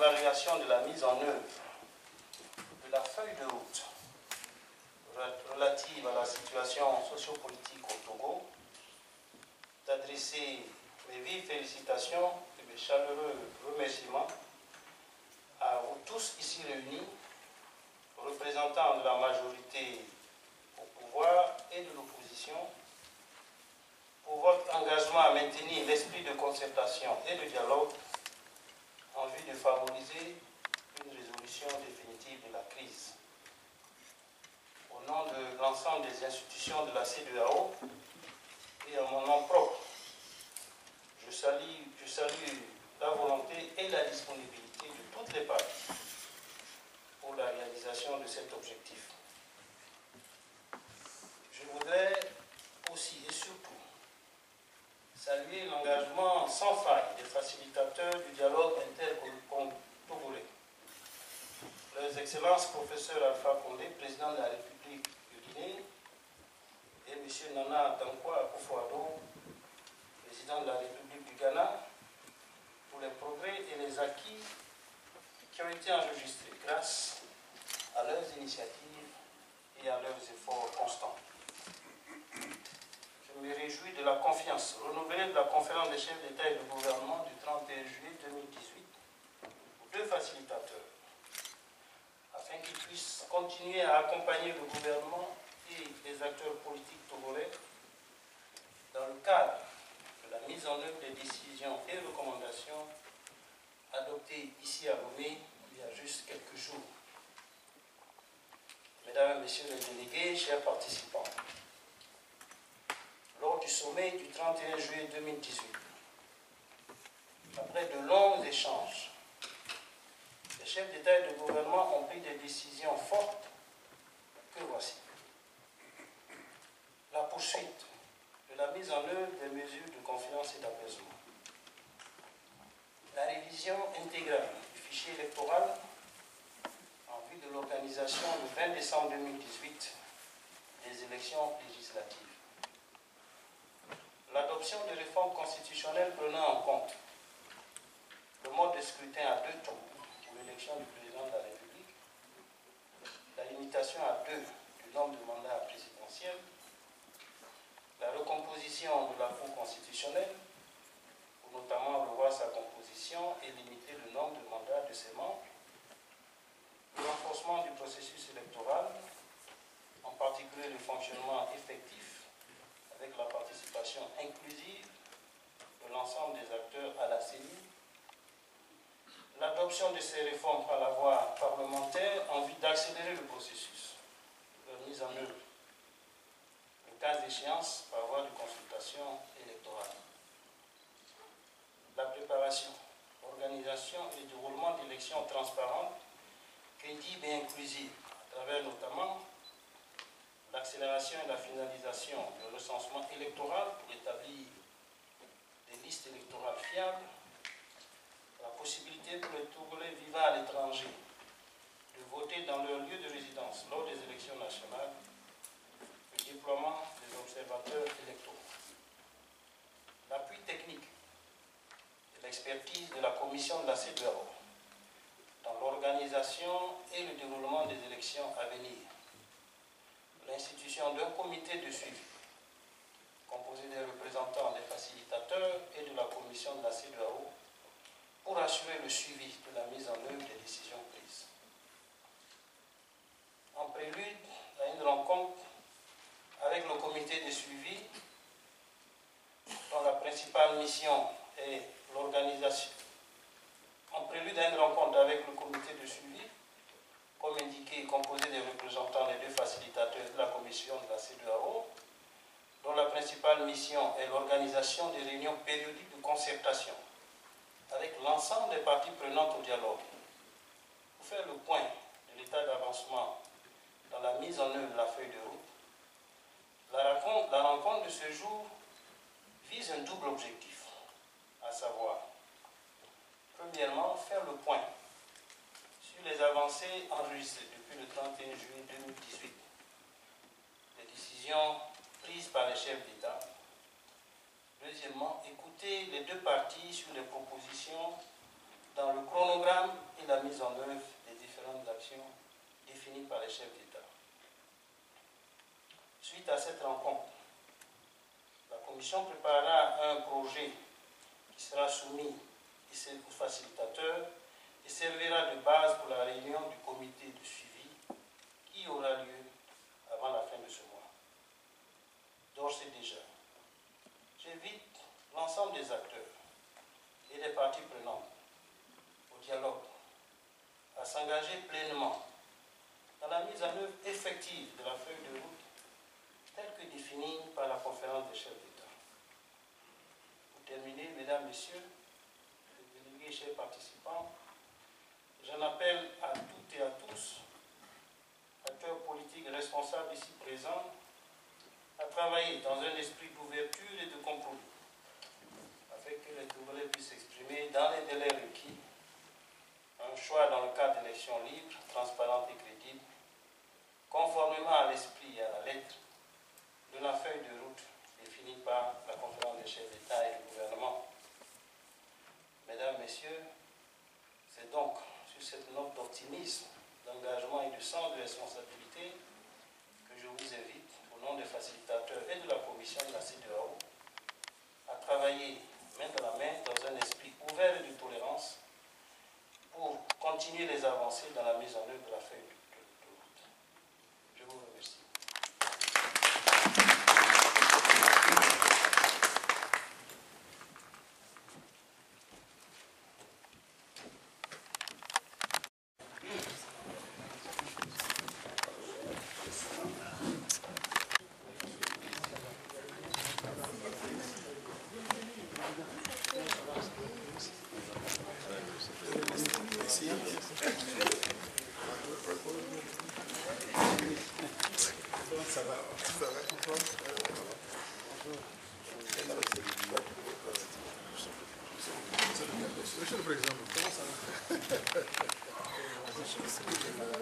l'évaluation de la mise en œuvre de la feuille de route relative à la situation sociopolitique au Togo, d'adresser mes vives félicitations et mes chaleureux remerciements à vous tous ici réunis, représentants de la majorité au pouvoir et de l'opposition, pour votre engagement à maintenir l'esprit de concertation et de dialogue en vue de favoriser une résolution définitive de la crise. Au nom de l'ensemble des institutions de la CEDEAO et à mon nom propre, je salue la volonté et la disponibilité de toutes les parties pour la réalisation de cet objectif. Je voudrais aussi et surtout saluer l'engagement sans faille des facilitateurs du dialogue intertogolais. Leurs Excellences professeur Alpha Condé, président de la République de Guinée, et M. Nana Dankwa Akufo-Addo, président de la République du Ghana, pour les progrès et les acquis qui ont été enregistrés grâce à leurs initiatives et à leurs efforts constants. Je me réjouis de la confiance renouvelée de la conférence des chefs d'État et de gouvernement du 31 juillet 2018 aux deux facilitateurs, afin qu'ils puissent continuer à accompagner le gouvernement et les acteurs politiques togolais dans le cadre de la mise en œuvre des décisions et recommandations adoptées ici à Lomé il y a juste quelques jours. Mesdames et Messieurs les délégués, chers participants, lors du sommet du 31 juillet 2018, après de longs échanges, les chefs d'État et de gouvernement ont pris des décisions fortes que voici. La poursuite de la mise en œuvre des mesures de confiance et d'apaisement. La révision intégrale du fichier électoral en vue de l'organisation le 20 décembre 2018 des élections législatives. L'adoption de réformes constitutionnelles prenant en compte le mode de scrutin à 2 tours pour l'élection du président de la République, la limitation à 2 du nombre de mandats présidentiels, la recomposition de la Cour constitutionnelle, pour notamment revoir sa composition et limiter le nombre de mandats de ses membres, le renforcement du processus électoral, en particulier le fonctionnement effectif avec la participation inclusive de l'ensemble des acteurs à la CENI, l'adoption de ces réformes par la voie parlementaire en vue d'accélérer le processus de leur mise en œuvre, le cas échéance par voie de consultation électorale. La préparation, l'organisation et le déroulement d'élections transparentes, crédibles et inclusives, à travers notamment l'accélération et la finalisation du recensement électoral pour établir des listes électorales fiables, la possibilité pour les Togolais vivant à l'étranger de voter dans leur lieu de résidence lors des élections nationales, le déploiement des observateurs électoraux. L'appui technique et l'expertise de la commission de la CEDEAO dans l'organisation et le déroulement des élections à venir. L'institution d'un comité de suivi composé des représentants des facilitateurs et de la commission de la CEDEAO pour assurer le suivi de la mise en œuvre des décisions prises. En prélude à une rencontre avec le comité de suivi, dont la principale mission est l'organisation. En prélude à une rencontre avec le comité de suivi, comme indiqué, composé des représentants des deux facilitateurs de la commission de la CEDEAO, dont la principale mission est l'organisation des réunions périodiques de concertation avec l'ensemble des parties prenantes au dialogue, pour faire le point de l'état d'avancement dans la mise en œuvre de la feuille de route. La rencontre de ce jour vise un double objectif, à savoir, premièrement, faire le point sur les avancées enregistrées depuis le 31 juillet 2018, les décisions prises par les chefs d'État. Deuxièmement, écouter les deux parties sur les propositions dans le chronogramme la mise en œuvre des différentes actions définies par les chefs d'État. Suite à cette rencontre, la Commission préparera un projet qui sera soumis aux facilitateurs et servira de base pour la réunion du comité de suivi qui aura lieu avant la fin de ce mois. D'ores et déjà, j'invite l'ensemble des acteurs et des parties prenantes au dialogue, à s'engager pleinement dans la mise en œuvre effective de la feuille de route telle que définie par la conférence des chefs d'État. Pour terminer, mesdames, messieurs, les délégués, chers participants, j'en appelle à toutes et à tous, acteurs politiques responsables ici présents, à travailler dans un esprit d'ouverture et de compromis, afin que les Togolais puissent exprimer dans les délais requis un choix dans le cadre d'élections libres, transparentes et crédibles, conformément à l'esprit et à la lettre de la feuille de route définie par la conférence des chefs d'État et du gouvernement. Mesdames, Messieurs, c'est donc sur cette note d'optimisme, d'engagement et de sens de responsabilité que je vous invite, au nom des facilitateurs et de la commission de la CEDEAO, à travailler main dans la main dans un esprit ouvert et de tolérance pour continuer les avancées dans la mise en œuvre de la feuille de route. Je vous remercie. Ça va. Monsieur le Président, comment ça va?